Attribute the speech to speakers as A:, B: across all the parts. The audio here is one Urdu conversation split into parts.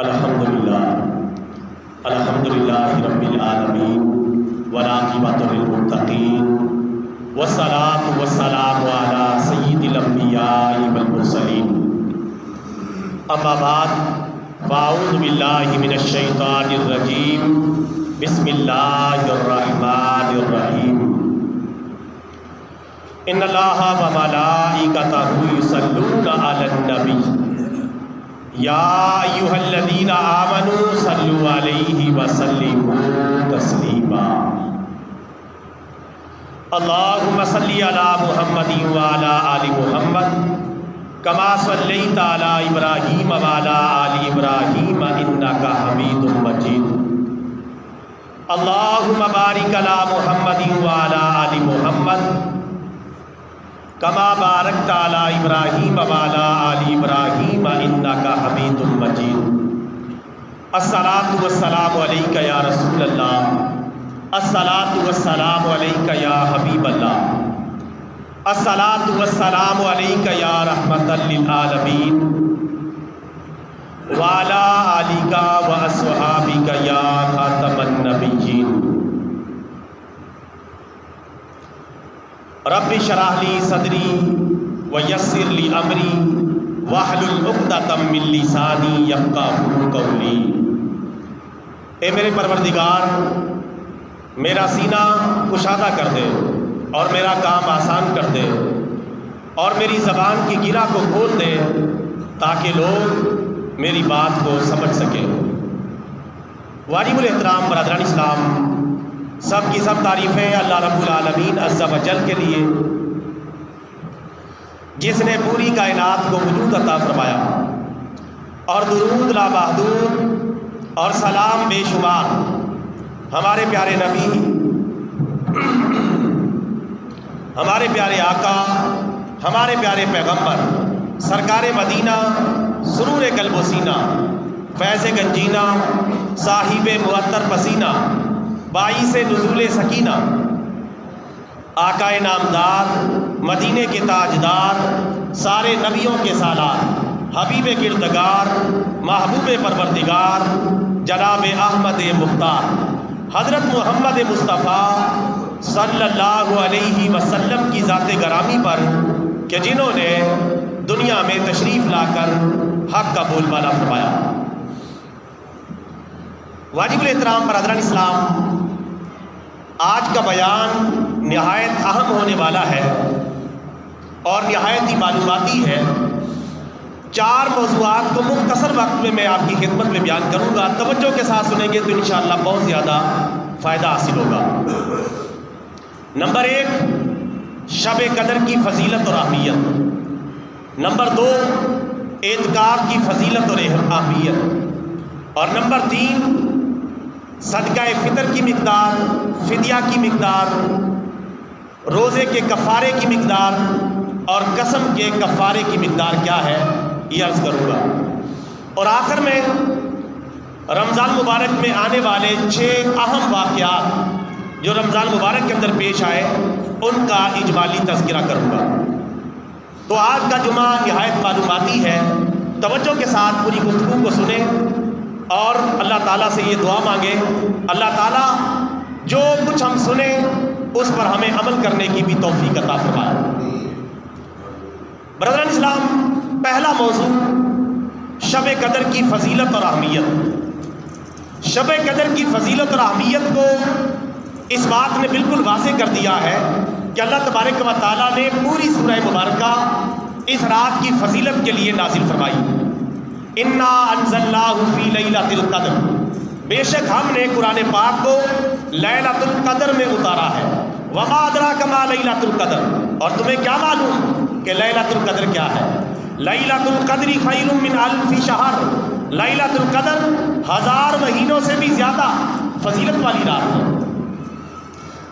A: الحمدللہ رب العالمین والعاقبۃ للمتقین والصلاۃ والسلام علی سید الانبیاء والمرسلین اما بعد فاعوذ باللہ من الشیطان الرجیم بسم اللہ الرحمن الرحیم ان اللہ وملائکتہ یصلون علی النبی یا ایھا الذین آمنوا صلوا علیہ وسلموا تسلیما اللہم صلی علی محمد وعلی آل محمد کما صلیت علی ابراہیم وعلی آل ابراہیم انک حمید مجید اللہم بارک علی محمد وعلی آل محمد کما بارکت علی ابراہیم وعلی آل ابراہیم انک حمید مجید الصلاۃ والسلام علیک یا رسول اللہ الصلاۃ والسلام علیک یا حبیب اللہ الصلاۃ والسلام علیک یا رحمۃ للعالمین وعلی آلک واصحابک یا خاتم النبیین رب اشرح لی صدری ویسر لی امری واحلل عقدۃ من لسانی یفقہوا قولی۔ اے میرے پروردگار، میرا سینہ کشادہ کر دے اور میرا کام آسان کر دے اور میری زبان کی گرہ کو کھول دے تاکہ لوگ میری بات کو سمجھ سکیں۔ واجب الاحترام برادران اسلام، سب کی سب تعریفیں اللہ رب العالمین عز و جل کے لیے، جس نے پوری کائنات کو وجود عطا فرمایا، اور درود لامحدود اور سلام بے شمار ہمارے پیارے نبی، ہمارے پیارے آقا، ہمارے پیارے پیغمبر سرکار مدینہ، سرور قلب و سینہ، فیض گنجینہ، صاحب معطر پسینہ، باعث نزول سکینہ، آقا نامدار، مدینے کے تاجدار، سارے نبیوں کے سالار، حبیب کردگار، محبوب پروردگار، جناب احمد مختار، حضرت محمد مصطفیٰ صلی اللہ علیہ وسلم کی ذات گرامی پر کہ جنہوں نے دنیا میں تشریف لا کر حق کا بول بالا فرمایا۔ واجب الاحترام برادران اسلام، آج کا بیان نہایت اہم ہونے والا ہے اور نہایت ہی معلوماتی ہے۔ 4 موضوعات کو مختصر وقت میں آپ کی خدمت میں بیان کروں گا، توجہ کے ساتھ سنیں گے تو انشاءاللہ بہت زیادہ فائدہ حاصل ہوگا۔ نمبر 1، شب قدر کی فضیلت اور اہمیت۔ نمبر 2، اعتکاف کی فضیلت اور اہمیت۔ اور نمبر 3، صدقہ فطر کی مقدار، فدیہ کی مقدار، روزے کے کفارے کی مقدار اور قسم کے کفارے کی مقدار کیا ہے، یہ عرض کروں گا۔ اور آخر میں رمضان مبارک میں آنے والے 6 اہم واقعات جو رمضان مبارک کے اندر پیش آئے، ان کا اجمالی تذکرہ کروں گا۔ تو آج کا جمعہ نہایت معلوماتی ہے، توجہ کے ساتھ پوری گفتگو کو سنیں اور اللہ تعالیٰ سے یہ دعا مانگیں، اللہ تعالیٰ جو کچھ ہم سنیں اس پر ہمیں عمل کرنے کی بھی توفیق عطا فرمائے۔ برادران اسلام، پہلا موضوع شب قدر کی فضیلت اور اہمیت۔ شب قدر کی فضیلت اور اہمیت کو اس بات نے بالکل واضح کر دیا ہے کہ اللہ تبارک و تعالیٰ نے پوری سورہ مبارکہ اس رات کی فضیلت کے لیے نازل فرمائی۔ انا انزلناہ فی لیلۃ القدر، بے شک ہم نے قرآن پاک کو لیلۃ القدر میں اتارا ہے۔ وما ادراک ما لیلۃ القدر، اور تمہیں کیا معلوم کہ لیلۃ القدر کیا ہے؟ لیلۃ القدر خیر من الف شہر، لیلۃ القدر 1000 مہینوں سے بھی زیادہ فضیلت والی رات ہے۔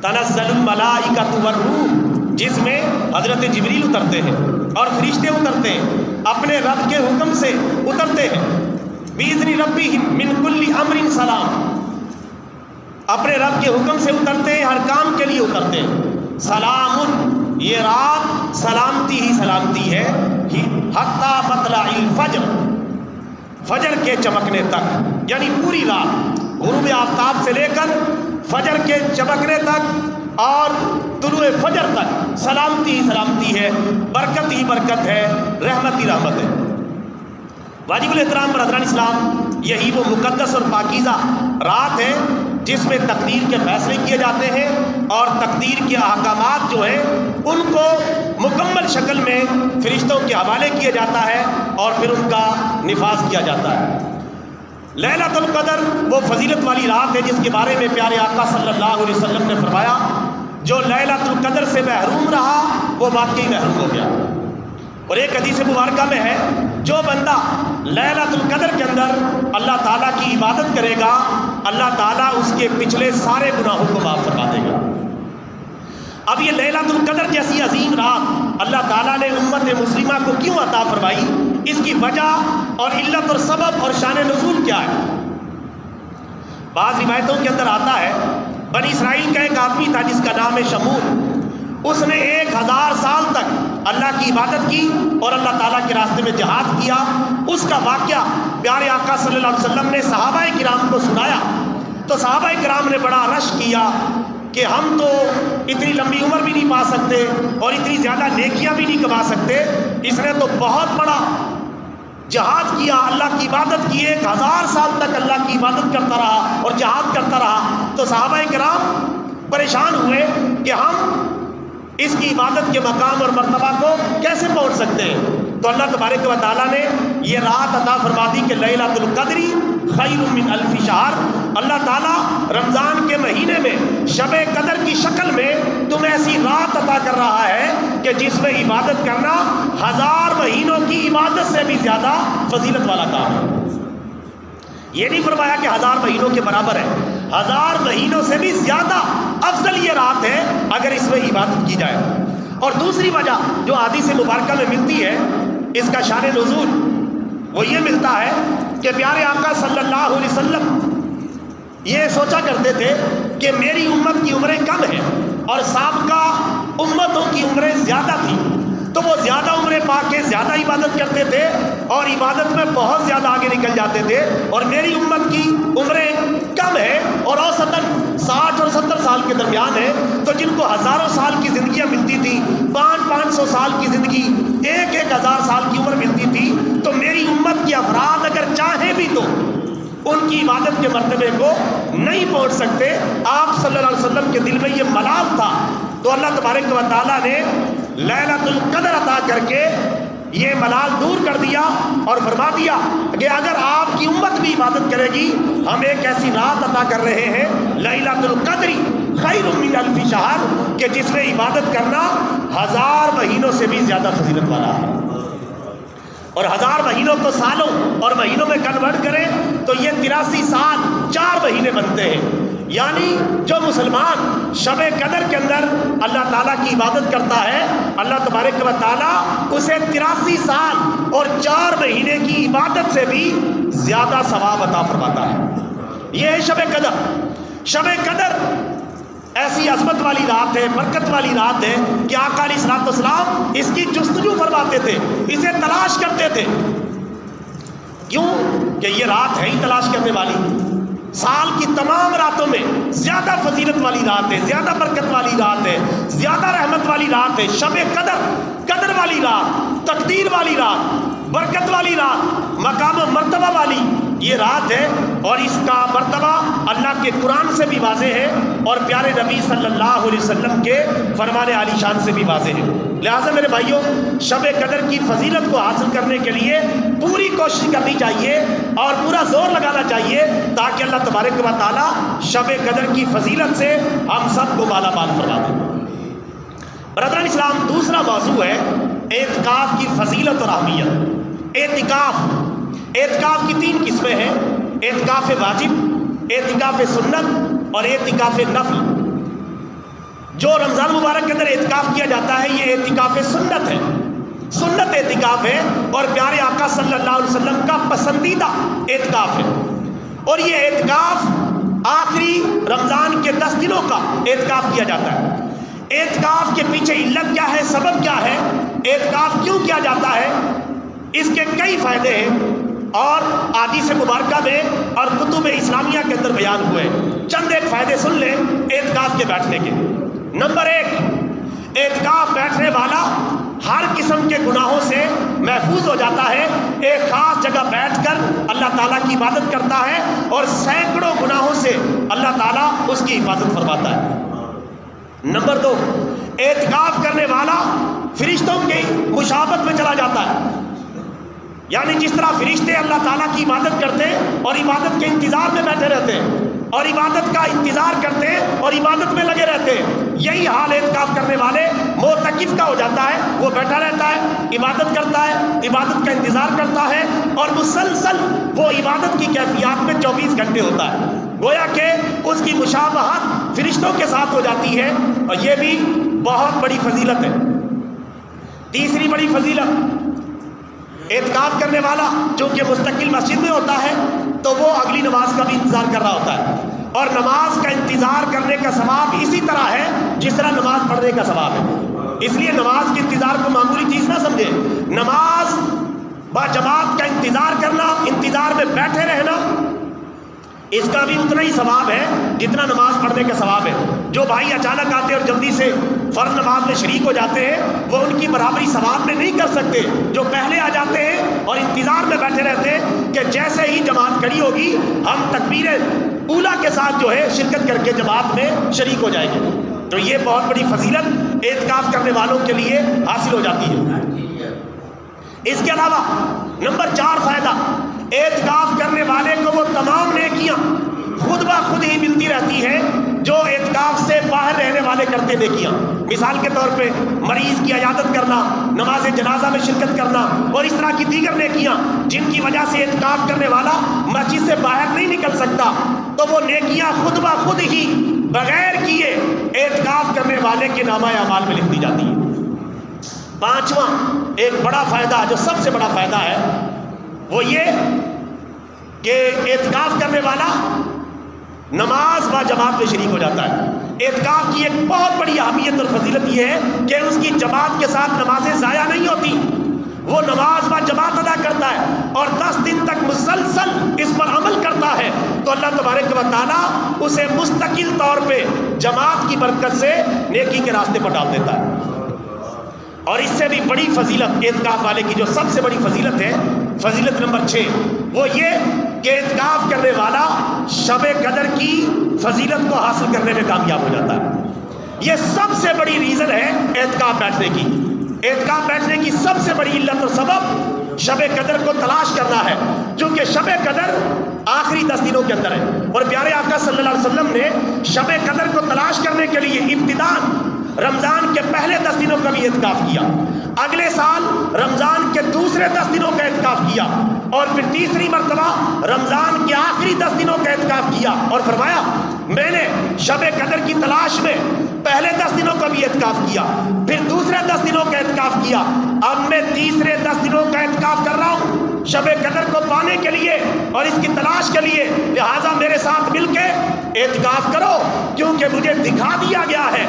A: تنزل الملائکۃ والروح، جس میں حضرت جبریل اترتے ہیں اور فرشتے اترتے ہیں، اپنے رب کے حکم سے اترتے ہیں۔ بِإِذْنِ رَبِّهِمْ مِنْ كُلِّ أَمْرٍ سلام، اپنے رب کے حکم سے اترتے ہیں، ہر کام کے لیے اترتے ہیں۔ سلام، یہ رات سلامتی ہی سلامتی ہے، حتی مطلع الفجر، فجر کے چمکنے تک، یعنی پوری رات غروب آفتاب سے لے کر فجر کے چمکنے تک اور طلوع فجر تک سلامتی ہی سلامتی ہے، برکت ہی برکت ہے، رحمت ہی رحمت ہے۔ واجب الاحترام برادران اسلام، یہی وہ مقدس اور پاکیزہ رات ہے جس میں تقدیر کے فیصلے کیے جاتے ہیں اور تقدیر کے احکامات جو ہیں ان کو مکمل شکل میں فرشتوں کے حوالے کیا جاتا ہے اور پھر ان کا نفاذ کیا جاتا ہے۔ لیلۃ القدر وہ فضیلت والی رات ہے جس کے بارے میں پیارے آقا صلی اللہ علیہ وسلم نے فرمایا جو لیلۃ القدر سے محروم رہا وہ واقعی محروم ہو گیا۔ اور ایک حدیث مبارکہ میں ہے جو بندہ لیلۃ القدر کے اندر اللہ تعالیٰ کی عبادت کرے گا اللہ تعالیٰ اس کے پچھلے سارے گناہوں کو معاف فرما دے گا۔ اب یہ لیلۃ القدر جیسی عظیم رات اللہ تعالیٰ نے امت مسلمہ کو کیوں عطا فرمائی، اس کی وجہ اور علت اور سبب اور شان نزول کیا ہے؟ بعض روایتوں کے اندر آتا ہے بنی اسرائیل کا ایک آدمی تھا جس کا نام ہے شمول، اس نے 1000 سال تک اللہ کی عبادت کی اور اللہ تعالیٰ کے راستے میں جہاد کیا۔ اس کا واقعہ پیارے آقا صلی اللہ علیہ وسلم نے صحابہ کرام کو سنایا تو صحابہ کرام نے بڑا رش کیا کہ ہم تو اتنی لمبی عمر بھی نہیں پا سکتے اور اتنی زیادہ نیکیاں بھی نہیں کما سکتے، اس نے تو بہت بڑا جہاد کیا، اللہ کی عبادت کی، 1000 سال تک اللہ کی عبادت کرتا رہا اور جہاد کرتا رہا۔ تو صحابہ کرام پریشان ہوئے کہ ہم اس کی عبادت کے مقام اور مرتبہ کو کیسے پہنچ سکتے ہیں؟ تو اللہ تبارک و تعالیٰ نے یہ رات عطا فرما دی کہ لیلۃ القدر خیر من الف شہر، اللہ تعالیٰ رمضان کے مہینے میں شب قدر کی شکل میں تمہیں ایسی رات عطا کر رہا ہے کہ جس میں عبادت کرنا 1000 مہینوں کی عبادت سے بھی زیادہ فضیلت والا کام ہے۔ یہ نہیں فرمایا کہ 1000 مہینوں کے برابر ہے، 1000 مہینوں سے بھی زیادہ افضل یہ رات ہے اگر اس میں عبادت کی جائے۔ اور دوسری وجہ جو حدیث مبارکہ میں ملتی ہے اس کا شان نزول وہ یہ ملتا ہے کہ پیارے آقا صلی اللہ علیہ وسلم یہ سوچا کرتے تھے کہ میری امت کی عمریں کم ہیں اور سابقہ امتوں کی عمریں زیادہ تھیں، تو وہ زیادہ عمریں پا کے زیادہ عبادت کرتے تھے اور عبادت میں بہت زیادہ آگے نکل جاتے تھے، اور میری امت کی عمریں کم ہے اور اوسطاً 60 اور 70 سال کے درمیان ہے، تو جن کو ہزاروں سال کی زندگیاں ملتی تھی، 500 سال کی زندگی، 1000 سال کی عمر ملتی تھی، تو میری امت کے افراد اگر چاہیں بھی تو ان کی عبادت کے مرتبے کو نہیں پہنچ سکتے۔ آپ صلی اللہ علیہ وسلم کے دل میں یہ ملال تھا، تو اللہ تبارک و تعالیٰ نے لیلۃ القدر عطا کر کے یہ ملال دور کر دیا اور فرما دیا کہ اگر آپ کی امت بھی عبادت کرے گی ہم ایک ایسی رات عطا کر رہے ہیں لیلۃ القدر خیر من الف شہر کہ جس میں عبادت کرنا 1000 مہینوں سے بھی زیادہ فضیلت والا ہے۔ اور 1000 مہینوں کو سالوں اور مہینوں میں کنورٹ کریں تو یہ 83 سال 4 مہینے بنتے ہیں، یعنی جو مسلمان شب قدر کے اندر اللہ تعالیٰ کی عبادت کرتا ہے اللہ تبارک و تعالیٰ اسے 83 سال اور 4 مہینے کی عبادت سے بھی زیادہ ثواب عطا فرماتا ہے۔ یہ ہے شب قدر۔ شب قدر ایسی عظمت والی رات ہے، برکت والی رات ہے کہ آقا علیہ الصلوۃ والسلام اس کی جستجو فرماتے تھے، اسے تلاش کرتے تھے۔ کیوں؟ کہ یہ رات ہے ہی تلاش کرنے والی، سال کی تمام راتوں میں زیادہ فضیلت والی رات ہے، زیادہ برکت والی رات ہے، زیادہ رحمت والی رات ہے۔ شب قدر، قدر والی رات، تقدیر والی رات، برکت والی رات، مقام و مرتبہ والی یہ رات ہے، اور اس کا مرتبہ اللہ کے قرآن سے بھی واضح ہے اور پیارے نبی صلی اللہ علیہ وسلم کے فرمان عالی شان سے بھی واضح ہے۔ لہٰذا میرے بھائیوں، شب قدر کی فضیلت کو حاصل کرنے کے لیے پوری کوشش کرنی چاہیے اور پورا زور لگانا چاہیے تاکہ اللہ تبارک و تعالیٰ شب قدر کی فضیلت سے ہم سب کو مالا مال فرما دے۔ برادران اسلام، دوسرا موضوع ہے اعتکاف کی فضیلت اور اہمیت۔ اعتکاف کی 3 قسمیں ہیں: اعتکاف واجب، اعتکاف سنت اور اعتکاف نفل۔ جو رمضان مبارک کے اندر اعتکاف کیا جاتا ہے یہ اعتکاف سنت ہے، سنت اعتکاف ہے اور پیارے آقا صلی اللہ علیہ وسلم کا پسندیدہ اعتکاف ہے، اور یہ اعتکاف آخری رمضان کے 10 دنوں کا اعتکاف کیا جاتا ہے۔ اعتکاف کے پیچھے علت کیا ہے، سبب کیا ہے، اعتکاف کیوں کیا جاتا ہے، اس کے کئی فائدے ہیں۔ اور احادیث مبارکہ میں اور کتب اسلامیہ کے اندر بیان ہوئے۔ چند ایک فائدے سن لیں اعتکاف کے بیٹھنے کے۔ نمبر 1، اعتکاف بیٹھنے والا ہر قسم کے گناہوں سے محفوظ ہو جاتا ہے۔ ایک خاص جگہ بیٹھ کر اللہ تعالیٰ کی عبادت کرتا ہے اور سینکڑوں گناہوں سے اللہ تعالیٰ اس کی حفاظت فرماتا ہے۔ نمبر 2، اعتکاف کرنے والا فرشتوں کی مشابہت میں چلا جاتا ہے، یعنی جس طرح فرشتے اللہ تعالیٰ کی عبادت کرتے اور عبادت کے انتظار میں بیٹھے رہتے ہیں اور عبادت کا انتظار کرتے اور عبادت میں لگے رہتے ہیں، یہی حال اعتکاف کرنے والے معتکف کا ہو جاتا ہے۔ وہ بیٹھا رہتا ہے، عبادت کرتا ہے، عبادت کا انتظار کرتا ہے اور مسلسل وہ عبادت کی کیفیات میں 24 گھنٹے ہوتا ہے، گویا کہ اس کی مشابہت فرشتوں کے ساتھ ہو جاتی ہے، اور یہ بھی بہت بڑی فضیلت ہے۔ تیسری بڑی فضیلت، اعتکاف کرنے والا چونکہ مستقل مسجد میں ہوتا ہے تو وہ اگلی نماز کا بھی انتظار کر رہا ہوتا ہے، اور نماز کا انتظار کرنے کا ثواب اسی طرح ہے جس طرح نماز پڑھنے کا ثواب ہے۔ اس لیے نماز کے انتظار کو معمولی چیز نہ سمجھے، نماز با جماعت کا انتظار کرنا، انتظار میں بیٹھے رہنا، اس کا بھی اتنا ہی ثواب ہے جتنا نماز پڑھنے کا ثواب ہے۔ جو بھائی اچانک آتے اور جلدی سے فرض نماز میں شریک ہو جاتے ہیں وہ ان کی برابری ثواب میں نہیں کر سکتے۔ جو پہلے آ جاتے ہیں اور انتظار میں بیٹھے رہتے ہیں کہ جیسے ہی جماعت کھڑی ہوگی ہم تکبیر اولیٰ کے ساتھ جو ہے شرکت کر کے جماعت میں شریک ہو جائیں گے، تو یہ بہت بڑی فضیلت اعتکاف کرنے والوں کے لیے حاصل ہو جاتی ہے۔ اس کے علاوہ نمبر 4 فائدہ، اعتکاف کرنے والے کو وہ تمام نیکیاں خود بخود ہی ملتی رہتی ہیں جو اعتکاف سے باہر رہنے والے کرتے نیکیاں۔ مثال کے طور پہ مریض کی عیادت کرنا، نماز جنازہ میں شرکت کرنا اور اس طرح کی دیگر نیکیاں جن کی وجہ سے اعتکاف کرنے والا مسجد سے باہر نہیں نکل سکتا، تو وہ نیکیاں خود بخود ہی بغیر کیے اعتکاف کرنے والے کے نامہ اعمال میں لکھ دی جاتی ہیں۔ 5واں ایک بڑا فائدہ جو سب سے بڑا فائدہ ہے وہ یہ کہ اعتکاف کرنے والا نماز با جماعت میں شریک ہو جاتا ہے۔ اعتکاف کی ایک بہت بڑی اہمیت اور فضیلت یہ ہے کہ اس کی جماعت کے ساتھ نمازیں ضائع نہیں ہوتی، وہ نماز با جماعت ادا کرتا ہے اور 10 دن تک مسلسل اس پر عمل کرتا ہے تو اللہ تبارک و تعالیٰ اسے مستقل طور پہ جماعت کی برکت سے نیکی کے راستے پر ڈال دیتا ہے۔ اور اس سے بھی بڑی فضیلت اعتکاف والے کی جو سب سے بڑی فضیلت ہے، فضیلت نمبر 6، وہ یہ کہ اعتکاف کرنے والا شب قدر کی فضیلت کو حاصل کرنے میں کامیاب ہو جاتا ہے۔ یہ سب سے بڑی ریزن ہے اعتکاف بیٹھنے کی۔ اعتکاف بیٹھنے کی سب سے بڑی علت اور سبب شب قدر کو تلاش کرنا ہے، کیونکہ شب قدر آخری 10 دنوں کے اندر ہے، اور پیارے آقا صلی اللہ علیہ وسلم نے شب قدر کو تلاش کرنے کے لیے ابتداءً رمضان کے پہلے 10 دنوں کا بھی اعتکاف کیا، اگلے سال رمضان کے دوسرے 10 دنوں کا اعتکاف کیا، اور پھر تیسری مرتبہ رمضان کے آخری 10 دنوں کا اعتکاف کیا، اور فرمایا میں نے شب قدر کی تلاش میں پہلے 10 دنوں کا بھی اعتکاف کیا، پھر دوسرے 10 دنوں کا اعتکاف کیا، اب میں تیسرے 10 دنوں کا اعتکاف کر رہا ہوں شب قدر کو پانے کے لیے اور اس کی تلاش کے لیے، لہٰذا میرے ساتھ مل کے اعتکاف کرو، کیونکہ مجھے دکھا دیا گیا ہے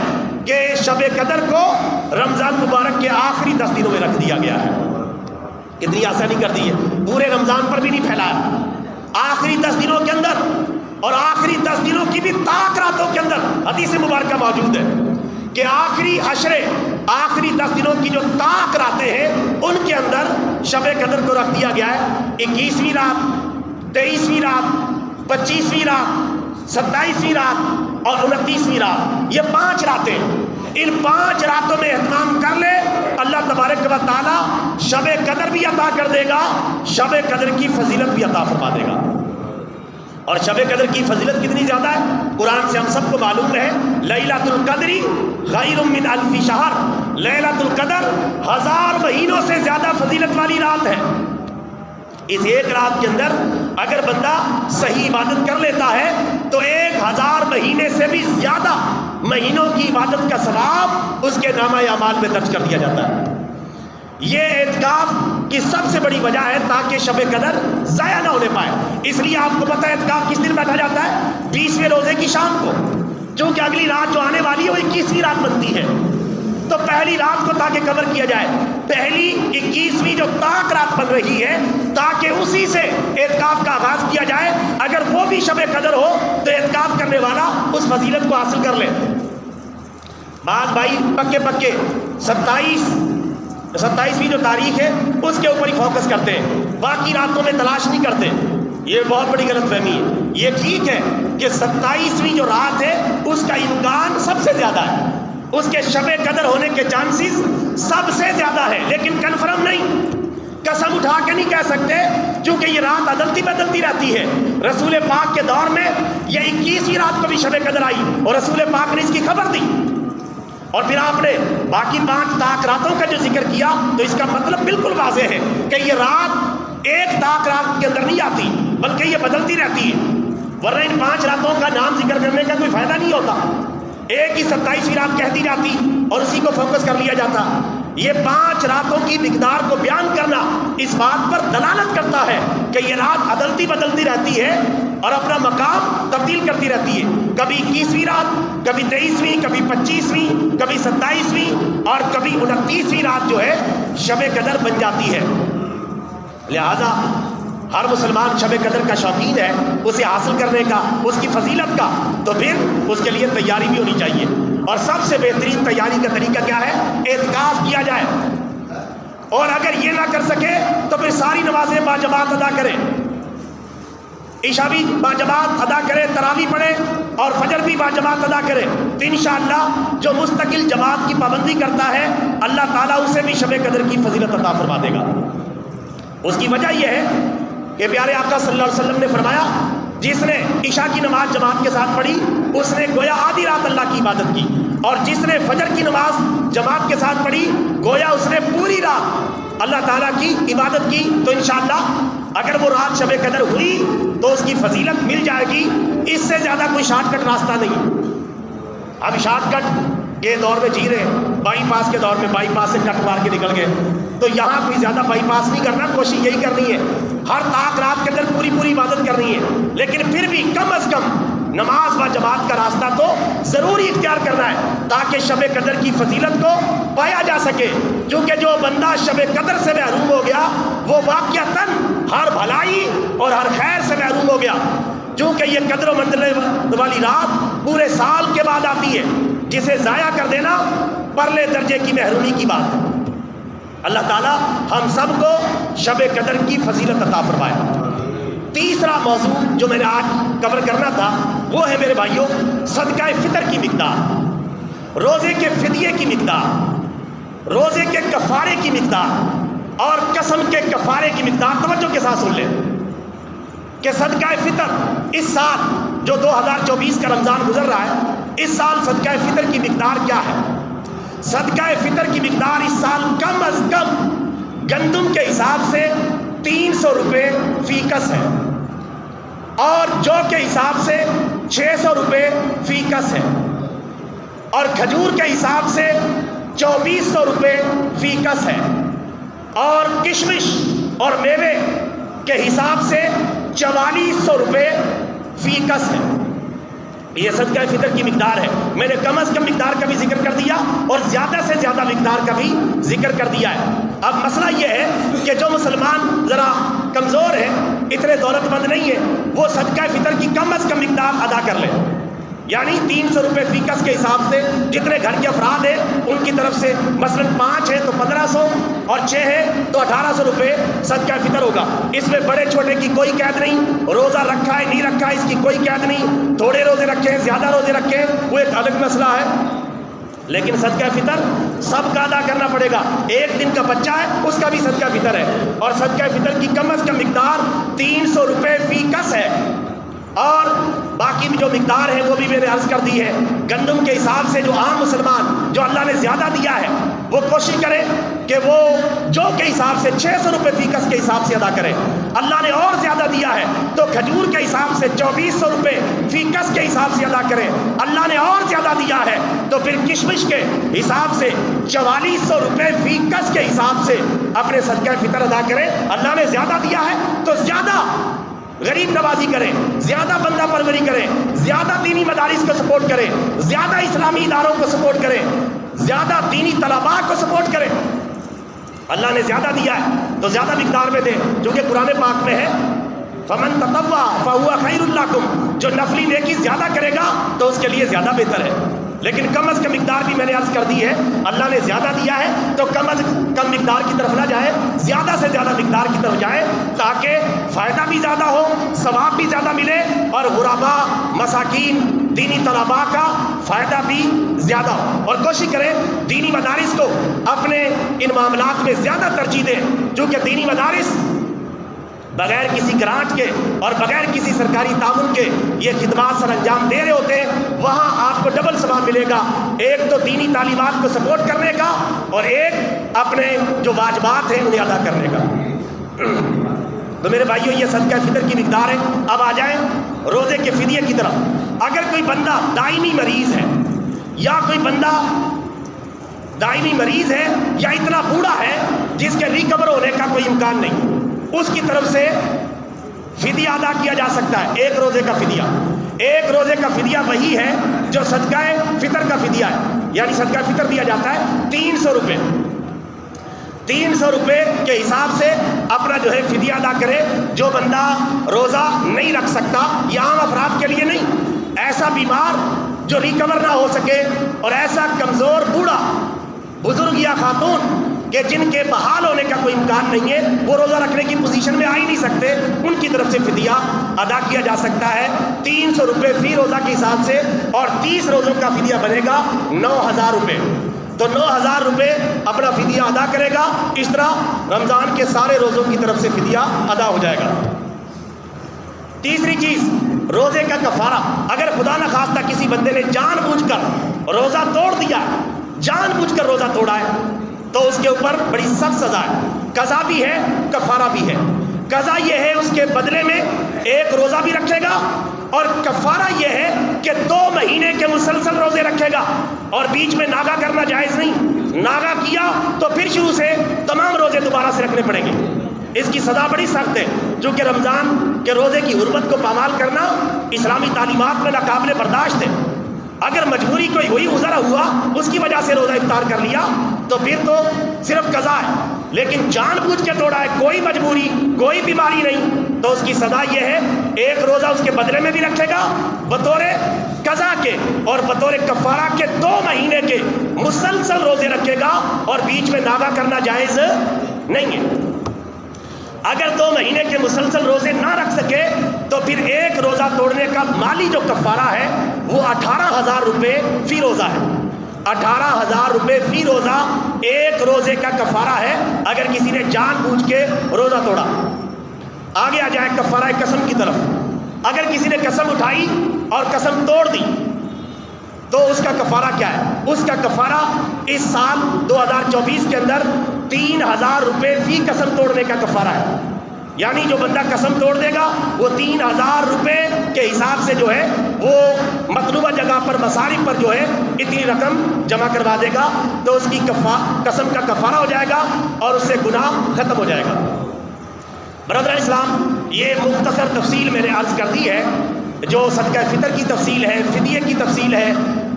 A: کہ شب قدر کو رمضان مبارک کے آخری 10 دنوں میں رکھ دیا گیا ہے۔ کتنی آسانی کر دی ہے، پورے رمضان پر بھی نہیں پھیلایا، آخری 10 دنوں کے اندر، اور آخری 10 دنوں کی بھی طاق راتوں کے اندر حدیث مبارکہ موجود ہے کہ آخری عشرے، آخری 10 دنوں کی جو طاق راتیں ہیں ان کے اندر شب قدر کو رکھ دیا گیا ہے۔ 21ویں رات، 23ویں رات، 25ویں رات، 27ویں رات اور 29ویں رات، یہ 5 راتیں، ان 5 راتوں میں اہتمام کر لے، اللہ تبارک و تعالیٰ شب قدر بھی عطا کر دے گا، شب قدر کی فضیلت بھی عطا فرما دے گا۔ اور شب قدر کی فضیلت کتنی زیادہ ہے، قرآن سے ہم سب کو معلوم ہے، لیلۃ القدر خیر من الف شہر، لیلۃ القدر 1000 مہینوں سے زیادہ فضیلت والی رات ہے۔ اس ایک رات کے اندر اگر بندہ صحیح عبادت کر لیتا ہے تو 1000 مہینے سے بھی زیادہ مہینوں کی عبادت کا ثواب اس کے نامہ اعمال میں درج کر دیا جاتا ہے۔ یہ اعتکاف کی سب سے بڑی وجہ ہے تاکہ شب قدر ضائع نہ ہونے پائے۔ اس لیے آپ کو پتہ ہے اعتکاف کس دن بیٹھا جاتا ہے، 20ویں روزے کی شام کو، چونکہ اگلی رات جو آنے والی ہے وہ 21ویں رات بنتی ہے، تو پہلی رات کو تاکہ کور کیا جائے پہلی 21ویں جو طاق رات بن رہی ہے تاکہ اسی سے اعتکاف کا آغاز کیا جائے. اگر وہ بھی شب قدر ہو تو اعتکاف کرنے والا اس فضیلت کو حاصل کر لے. بعض بھائی پکے 27ویں جو تاریخ ہے اس کے اوپر ہی فوکس کرتے ہیں, باقی راتوں میں تلاش نہیں کرتے. یہ بہت بڑی غلط فہمی ہے. یہ ٹھیک ہے کہ 27ویں جو رات ہے اس کا امکان سب سے زیادہ ہے, اس کے شب قدر ہونے کے چانسز سب سے زیادہ ہے, لیکن کنفرم نہیں, قسم اٹھا کے نہیں کہہ سکتے, چونکہ یہ رات عدلتی بدلتی رہتی ہے. رسول پاک کے دور میں یہ 21ویں رات کو بھی شب قدر آئی اور رسول پاک نے اس کی خبر دی. اور پھر آپ نے باقی 5 طاق راتوں کا جو ذکر کیا تو اس کا مطلب بالکل واضح ہے کہ یہ رات ایک طاق رات کے اندر نہیں آتی بلکہ یہ بدلتی رہتی ہے, ورنہ ان 5 راتوں کا نام ذکر کرنے کا کوئی فائدہ نہیں ہوتا. ایک ہی 27ویں رات کہہ دی جاتی اور اسی کو فوکس کر لیا جاتا. یہ 5 راتوں کی مقدار کو بیان کرنا اس بات پر دلالت کرتا ہے کہ یہ رات عدلتی بدلتی رہتی ہے اور اپنا مقام تبدیل کرتی رہتی ہے. کبھی 21ویں رات, کبھی 23ویں, کبھی 25ویں, کبھی 27ویں اور کبھی 29ویں رات جو ہے شب قدر بن جاتی ہے. لہذا ہر مسلمان شب قدر کا شوقین ہے, اسے حاصل کرنے کا, اس کی فضیلت کا, تو پھر اس کے لیے تیاری بھی ہونی چاہیے. اور سب سے بہترین تیاری کا طریقہ کیا ہے؟ اعتکاف کیا جائے. اور اگر یہ نہ کر سکے تو پھر ساری نمازیں باجماعت ادا کریں, عشاء بھی باجماعت ادا کرے, تراویح پڑھے اور فجر بھی باجماعت ادا کرے. تو انشاءاللہ جو مستقل جماعت کی پابندی کرتا ہے اللہ تعالیٰ اسے بھی شب قدر کی فضیلت عطا فرما دے گا. اس کی وجہ یہ ہے کہ پیارے آقا صلی اللہ علیہ وسلم نے فرمایا جس نے عشاء کی نماز جماعت کے ساتھ پڑھی اس نے گویا آدھی رات اللہ کی عبادت کی, اور جس نے فجر کی نماز جماعت کے ساتھ پڑھی گویا اس نے پوری رات اللہ تعالیٰ کی عبادت کی. تو انشاءاللہ اگر وہ رات شب قدر ہوئی تو اس کی فضیلت مل جائے گی. اس سے زیادہ کوئی شارٹ کٹ راستہ نہیں. اب شارٹ کٹ کے دور میں جی رہے, بائی پاس کے دور میں بائی پاس سے کٹ مار کے نکل گئے, تو یہاں کوئی زیادہ بائی پاس نہیں کرنا, کوشش یہی کرنی ہے ہر طاق رات کے اندر پوری عبادت کرنی ہے. لیکن پھر بھی کم از کم نماز و جماعت کا راستہ تو ضروری اختیار کرنا ہے تاکہ شب قدر کی فضیلت کو پایا جا سکے. کیونکہ جو بندہ شب قدر سے محروم ہو گیا وہ واقعتاً ہر بھلائی اور ہر خیر سے محروم ہو گیا. چونکہ یہ قدر و منزلت والی رات پورے سال کے بعد آتی ہے, جسے ضائع کر دینا پرلے درجے کی محرومی کی بات ہے. اللہ تعالیٰ ہم سب کو شب قدر کی فضیلت عطا فرمائے. تیسرا موضوع جو میں نے آج کور کرنا تھا وہ ہے میرے بھائیوں صدقہ فطر کی مقدار, روزے کے فدیے کی مقدار, روزے کے کفارے کی مقدار اور قسم کے کفارے کی مقدار. توجہ کے ساتھ سن لیں کہ صدقہ فطر اس سال جو 2024 کا رمضان گزر رہا ہے, اس سال صدقہ فطر کی مقدار کیا ہے؟ صدقہ فطر کی مقدار اس سال کم از کم گندم کے حساب سے 300 روپے فی کس ہے, اور جو کے حساب سے 600 روپے فی کس ہے, اور کھجور کے حساب سے 2400 روپے فی کس ہے, اور کشمش اور میوے کے حساب سے 4400 روپے فی کس ہے. یہ صدقہ فطر کی مقدار ہے. میں نے کم از کم مقدار کا بھی ذکر کر دیا اور زیادہ سے زیادہ مقدار کا بھی ذکر کر دیا ہے. اب مسئلہ یہ ہے کہ جو مسلمان ذرا کمزور ہے, اتنے دولت مند نہیں ہے, وہ صدقہ فطر کی کم از کم مقدار ادا کر لے. یعنی 300 روپے فی کس کے حساب سے جتنے گھر کے افراد ہیں ان کی طرف سے مثلا 5 ہے تو 1500 اور 6 ہے تو 1800 روپے صدقہ فطر ہوگا. اس میں بڑے چھوٹے کی کوئی قید نہیں, روزہ رکھا ہے نہیں رکھا ہے اس کی کوئی قید نہیں, تھوڑے روزے رکھے زیادہ روزے رکھے وہ ایک الگ مسئلہ ہے. لیکن صدقہ فطر سب کا ادا کرنا پڑے گا. ایک دن کا بچہ ہے اس کا بھی صدقہ فطر ہے, اور صدقہ فطر کی کم از کم مقدار 300 روپے فی کس ہے. اور باقی جو مقدار ہے وہ بھی میں نے عرض کر دی ہے. گندم کے حساب سے جو عام مسلمان جو اللہ نے زیادہ دیا ہے وہ کوشش کرے کہ وہ جو کے حساب سے 600 روپے فی کس کے حساب سے ادا کرے. اللہ نے اور زیادہ دیا ہے تو کھجور کے حساب سے 2400 روپے فی کس کے حساب سے ادا کرے. اللہ نے اور زیادہ دیا ہے تو پھر کشمش کے حساب سے 4400 روپے فی کس کے حساب سے اپنے صدقہ فطر ادا کرے. اللہ نے زیادہ دیا ہے تو زیادہ غریب نوازی کریں, زیادہ بندہ پروری کریں, زیادہ دینی مدارس کو سپورٹ کریں, زیادہ اسلامی اداروں کو سپورٹ کریں, زیادہ دینی طلباء کو سپورٹ کریں. اللہ نے زیادہ دیا ہے تو زیادہ مقدار میں دے، کیونکہ قرآن پاک میں ہے فمن تطوع فهو خیر لکم، جو نفلی نیکی زیادہ کرے گا تو اس کے لیے زیادہ بہتر ہے، لیکن کم از کم مقدار بھی میں نے عرض کر دی ہے، اللہ نے زیادہ دیا ہے تو کم از کم مقدار کی طرف نہ جائے، زیادہ سے زیادہ مقدار کی طرف جائے تاکہ فائدہ بھی زیادہ ہو، ثواب بھی زیادہ ملے، اور غربا، مساکین، دینی طلباء کا فائدہ بھی زیادہ ہو۔ اور کوشش کریں دینی مدارس کو اپنے ان معاملات میں زیادہ ترجیح دیں، چونکہ دینی مدارس بغیر کسی گرانٹ کے اور بغیر کسی سرکاری تعاون کے یہ خدمات سر انجام دے رہے ہوتے ہیں، وہاں آپ کو ڈبل ثواب ملے گا، ایک تو دینی تعلیمات کو سپورٹ کرنے کا اور ایک اپنے جو واجبات ہیں انہیں ادا کرنے کا۔ تو میرے بھائیوں یہ صدقہ فطر کی مقدار ہے۔ اب آ جائیں روزے کے فدیے کی طرف۔ اگر کوئی بندہ دائمی مریض ہے یا کوئی بندہ دائمی مریض ہے یا اتنا بوڑھا ہے جس کے ریکور ہونے کا کوئی امکان نہیں، اس کی طرف سے فدیہ ادا کیا جا سکتا ہے، ایک روزے کا فدیہ۔ ایک روزے کا فدیہ وہی ہے جو صدقہ فطر کا فدیہ ہے، یعنی صدقہ فطر دیا جاتا ہے 300 روپے۔ 300 روپے کے حساب سے اپنا جو ہے فدیہ ادا کرے۔ جو بندہ روزہ نہیں رکھ سکتا، یہ عام افراد کے لیے نہیں، ایسا بیمار جو ریکور نہ ہو سکے اور ایسا کمزور بوڑھا بزرگ یا خاتون کہ جن کے بحال ہونے کا کوئی امکان نہیں ہے، وہ روزہ رکھنے کی پوزیشن میں آ ہی نہیں سکتے، ان کی طرف سے فدیہ ادا کیا جا سکتا ہے 300 روپے فی روزہ کے حساب سے، اور 30 روزوں کا فدیہ بنے گا 9000 روپے۔ تو 9000 روپے اپنا فدیہ ادا کرے گا، اس طرح رمضان کے سارے روزوں کی طرف سے فدیہ ادا ہو جائے گا۔ تیسری چیز روزے کا کفارہ۔ اگر خدا نخواستہ کسی بندے نے جان بوجھ کر روزہ توڑ دیا، جان بوجھ کر روزہ توڑا ہے، تو اس کے اوپر بڑی سخت سزا ہے، قضا بھی ہے کفارہ بھی ہے۔ قضا یہ ہے اس کے بدلے میں ایک روزہ بھی رکھے گا، اور کفارہ یہ ہے کہ 2 مہینے کے مسلسل روزے رکھے گا، اور بیچ میں ناغا کرنا جائز نہیں۔ ناغا کیا تو پھر شروع سے تمام روزے دوبارہ سے رکھنے پڑیں گے۔ اس کی سزا بڑی سخت ہے، چونکہ رمضان کے روزے کی حرمت کو پامال کرنا اسلامی تعلیمات میں ناقابل برداشت ہے۔ اگر مجبوری کوئی ہوئی، گزرا ہوا، اس کی وجہ سے روزہ افطار کر لیا تو پھر تو صرف قضا ہے، لیکن جان بوجھ کے توڑا ہے، کوئی مجبوری کوئی بیماری نہیں، تو اس کی سزا یہ ہے ایک روزہ اس کے بدلے میں بھی رکھے گا بطور قضا کے، اور بطور کفارہ کے 2 مہینے کے مسلسل روزے رکھے گا، اور بیچ میں ناغا کرنا جائز نہیں ہے۔ اگر 2 مہینے کے مسلسل روزے نہ رکھ سکے تو پھر ایک روزہ توڑنے کا مالی جو کفارہ ہے وہ 18000 روپے فی روزہ ہے۔ 18000 روپے فی روزہ ایک روزے کا کفارہ ہے اگر کسی نے جان بوجھ کے روزہ توڑا۔ آگے آ جائے کفارہ قسم کی طرف۔ اگر کسی نے قسم اٹھائی اور قسم توڑ دی تو اس کا کفارہ کیا ہے؟ اس کا کفارہ اس سال 2024 کے اندر 3000 روپے فی قسم توڑنے کا کفارہ ہے، یعنی جو بندہ قسم توڑ دے گا وہ 3000 روپے کے حساب سے جو ہے وہ مطلوبہ جگہ پر مصارف پر جو ہے اتنی رقم جمع کروا دے گا، تو اس کی قسم کا کفارہ ہو جائے گا اور اس سے گناہ ختم ہو جائے گا۔ برادران اسلام، یہ مختصر تفصیل میں نے عرض کر دی ہے، جو صدقہ فطر کی تفصیل ہے، فدیے کی تفصیل ہے،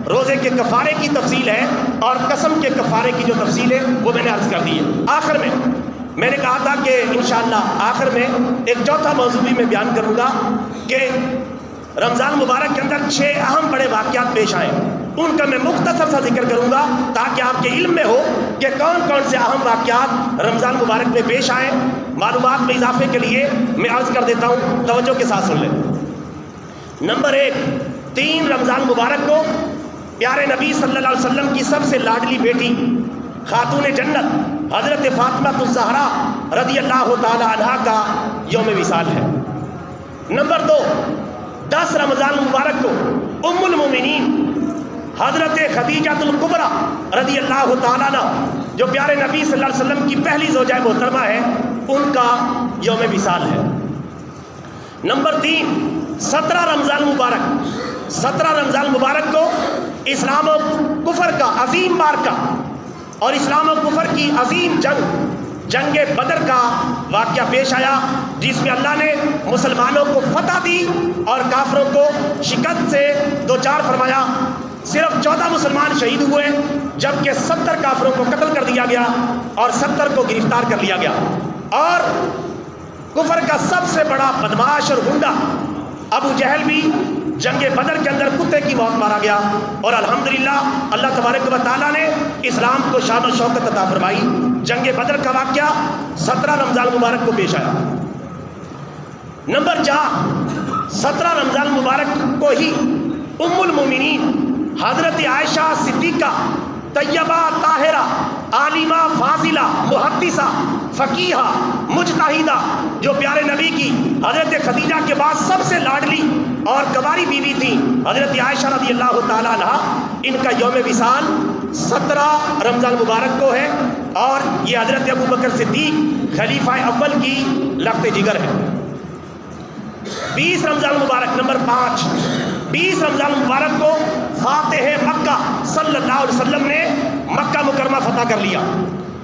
A: روزے کے کفارے کی تفصیل ہے، اور قسم کے کفارے کی جو تفصیل ہے وہ میں نے عرض کر دی ہے۔ آخر میں نے کہا تھا کہ انشاءاللہ آخر میں ایک چوتھا موضوع بھی میں بیان کروں گا کہ رمضان مبارک کے اندر 6 اہم بڑے واقعات پیش آئے، ان کا میں مختصر سا ذکر کروں گا تاکہ آپ کے علم میں ہو کہ کون کون سے اہم واقعات رمضان مبارک میں پیش آئے۔ معلومات میں اضافے کے لیے میں عرض کر دیتا ہوں، توجہ کے ساتھ سن لیں۔ نمبر 1، 3 رمضان مبارک کو پیارے نبی صلی اللہ علیہ وسلم کی سب سے لاڈلی بیٹی خاتون جنت حضرت فاطمہ الزہرا رضی اللہ تعالی عنہا کا یوم وصال ہے۔ نمبر 2، 10 رمضان مبارک کو ام المومنین حضرت خدیجہ الکبریٰ رضی اللہ تعالیٰ عنہ جو پیارے نبی صلی اللہ علیہ وسلم کی پہلی زوجہ محترمہ ہے، ان کا یوم وصال ہے۔ نمبر 3، 17 رمضان مبارک 17 رمضان مبارک کو اسلام و کفر کا عظیم معرکہ اور اسلام و کفر کی عظیم جنگ بدر کا واقعہ پیش آیا، جس میں اللہ نے مسلمانوں کو فتح دی اور کافروں کو شکست سے دوچار فرمایا۔ صرف 14 مسلمان شہید ہوئے، جبکہ 70 کافروں کو قتل کر دیا گیا اور 70 کو گرفتار کر لیا گیا۔ اور کفر کا سب سے بڑا بدماش اور گنڈا ابو جہل بھی جنگ بدر کے اندر کتے کی موت مارا گیا، اور الحمدللہ اللہ تبارک و تعالیٰ نے اسلام کو شان و شوکت عطا فرمائی۔ جنگ بدر کا واقعہ 17 رمضان مبارک کو پیش آیا۔ نمبر 4، 17 رمضان مبارک کو ہی ام المومنین حضرت عائشہ صدیقہ طیبہ طاہرہ عالمہ فاضلہ محدثہ فقیہہ مجتہدہ، جو پیارے نبی کی حضرت خدیجہ کے بعد سب سے لاڈلی اور گواری بیوی تھی، حضرت عائشہ رضی اللہ تعالیٰ عنہ، ان کا یوم وصال 17 رمضان مبارک کو ہے، اور یہ حضرت ابو بکر صدیق خلیفہ اول کی لخت جگر ہے۔ 20 رمضان مبارک نمبر 5، 20 رمضان مبارک کو فاتح مکہ صلی اللہ علیہ وسلم نے مکہ مکرمہ فتح کر لیا۔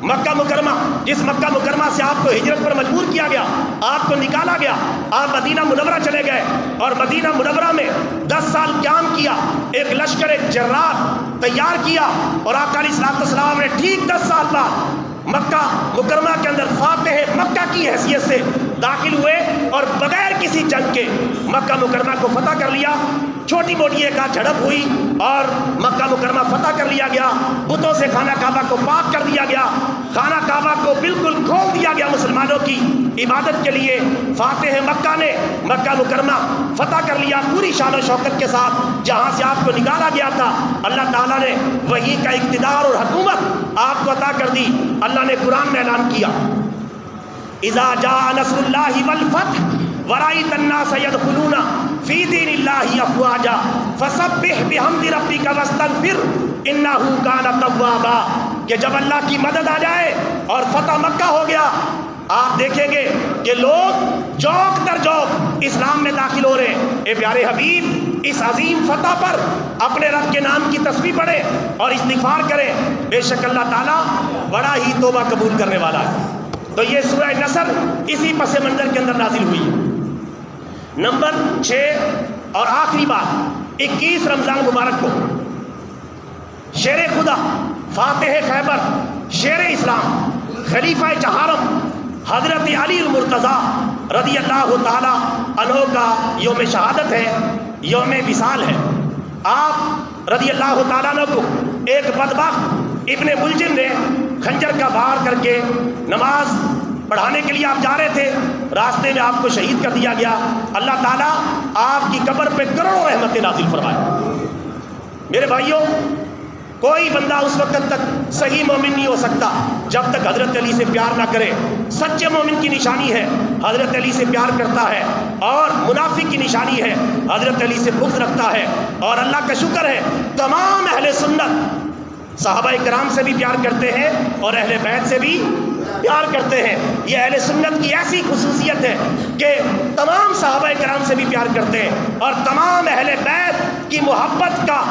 A: مکہ مکرمہ، جس مکہ مکرمہ سے آپ کو ہجرت پر مجبور کیا گیا، آپ کو نکالا گیا، آپ مدینہ منورہ چلے گئے، اور مدینہ منورہ میں 10 سال قیام کیا، ایک لشکر جرار تیار کیا، اور آقا علیہ الصلوۃ والسلام نے ٹھیک 10 سال بعد مکہ مکرمہ کے اندر فاتح مکہ کی حیثیت سے داخل ہوئے، اور بغیر کسی جنگ کے مکہ مکرمہ کو فتح کر لیا۔ چھوٹی موٹی ایک آدھ جھڑپ ہوئی اور مکہ مکرمہ فتح کر لیا گیا، بتوں سے خانہ کعبہ کو پاک کر دیا گیا، خانہ کعبہ کو بالکل کھول دیا گیا مسلمانوں کی عبادت کے لیے۔ فاتح مکہ نے مکہ مکرمہ فتح کر لیا پوری شان و شوکت کے ساتھ، جہاں سے آپ کو نکالا گیا تھا۔ اللہ تعالیٰ نے وہی کا اقتدار اور حکومت آپ کو عطا کر دی۔ اللہ نے قرآن میں اعلان کیا، اذا جاء نصر اللہ والفتح ورأيت الناس يدخلون في دين الله افواجا فسبح بحمد ربك واستغفر انه كان توابا، کہ جب اللہ کی مدد آ جائے اور فتح مکہ ہو گیا، آپ دیکھیں گے کہ لوگ جوک در جوک اسلام میں داخل ہو رہے ہیں۔ اے پیارے حبیب، اس عظیم فتح پر اپنے رب کے نام کی تسبیح پڑھیں اور استغفار کریں، بے شک اللہ تعالیٰ بڑا ہی توبہ قبول کرنے والا ہے۔ تو یہ سورہ نصر اسی پس منظر کے اندر نازل ہوئی۔ نمبر 6 اور آخری بات، 21 رمضان مبارک کو شیر خدا، فاتح خیبر، شیر اسلام، خلیفہ چہارم حضرت علی المرتضیٰ رضی اللہ تعالی عنہ کا یوم شہادت ہے، یوم وصال ہے۔ آپ رضی اللہ تعالیٰ عنہ کو ایک بدبخت ابن ملجم نے خنجر کا وار کر کے نماز پڑھانے کے لیے آپ جا رہے تھے، راستے میں آپ کو شہید کر دیا گیا۔ اللہ تعالیٰ آپ کی قبر پہ کروڑوں رحمتیں نازل فرمائے۔ میرے بھائیوں، کوئی بندہ اس وقت تک صحیح مومن نہیں ہو سکتا جب تک حضرت علی سے پیار نہ کرے۔ سچے مومن کی نشانی ہے حضرت علی سے پیار کرتا ہے، اور منافق کی نشانی ہے حضرت علی سے بغض رکھتا ہے۔ اور اللہ کا شکر ہے، تمام اہل سنت صحابہ کرام سے بھی پیار کرتے ہیں اور اہل بیت سے بھی پیار کرتے ہیں۔ یہ اہل سنت کی ایسی خصوصیت ہے کہ تمام صحابہ کرام سے بھی پیار کرتے ہیں، اور تمام اہل بیت کی محبت کا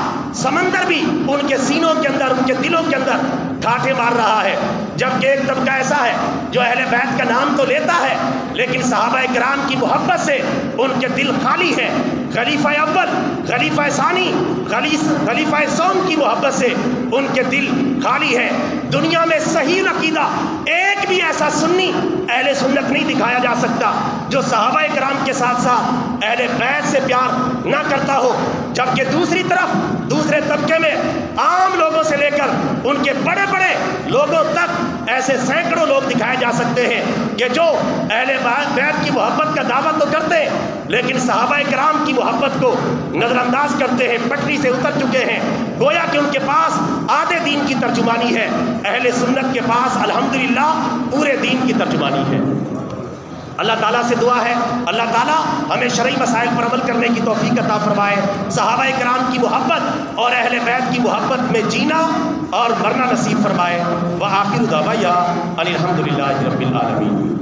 A: سمندر بھی ان کے سینوں کے اندر، ان کے دلوں کے اندر ٹھاٹھے مار رہا ہے۔ جبکہ ایک طبقہ ایسا ہے جو اہل بیت کا نام تو لیتا ہے، لیکن صحابہ کرام کی محبت سے ان کے دل خالی ہے۔ خلیفہ اول، خلیفہ ثانی، خلیفہ سوم کی محبت سے ان کے دل خالی ہے۔ دنیا میں صحیح عقیدہ ایک بھی ایسا سنی اہل سنت نہیں دکھایا جا سکتا جو صحابہ کرام کے ساتھ ساتھ اہل بیت سے پیار نہ کرتا ہو۔ جبکہ دوسری طرف دوسرے طبقے میں عام لوگوں سے لے کر ان کے بڑے بڑے لوگوں تک ایسے سینکڑوں لوگ دکھائے جا سکتے ہیں کہ جو اہل بیت کی محبت کا دعویٰ تو کرتے ہیں، لیکن صحابہ کرام کی محبت کو نظر انداز کرتے ہیں، پٹری سے اتر چکے ہیں، گویا کہ ان کے پاس آدھے دین کی ترجمانی ہے۔ اہل سنت کے پاس الحمدللہ پورے دین کی ترجمانی ہے۔ اللہ تعالیٰ سے دعا ہے اللہ تعالیٰ ہمیں شرعی مسائل پر عمل کرنے کی توفیق عطا فرمائے، صحابہ کرام کی محبت اور اہل بیت کی محبت میں جینا اور مرنا نصیب فرمائے۔ وآخر دعوانا ان الحمدللہ رب العالمین۔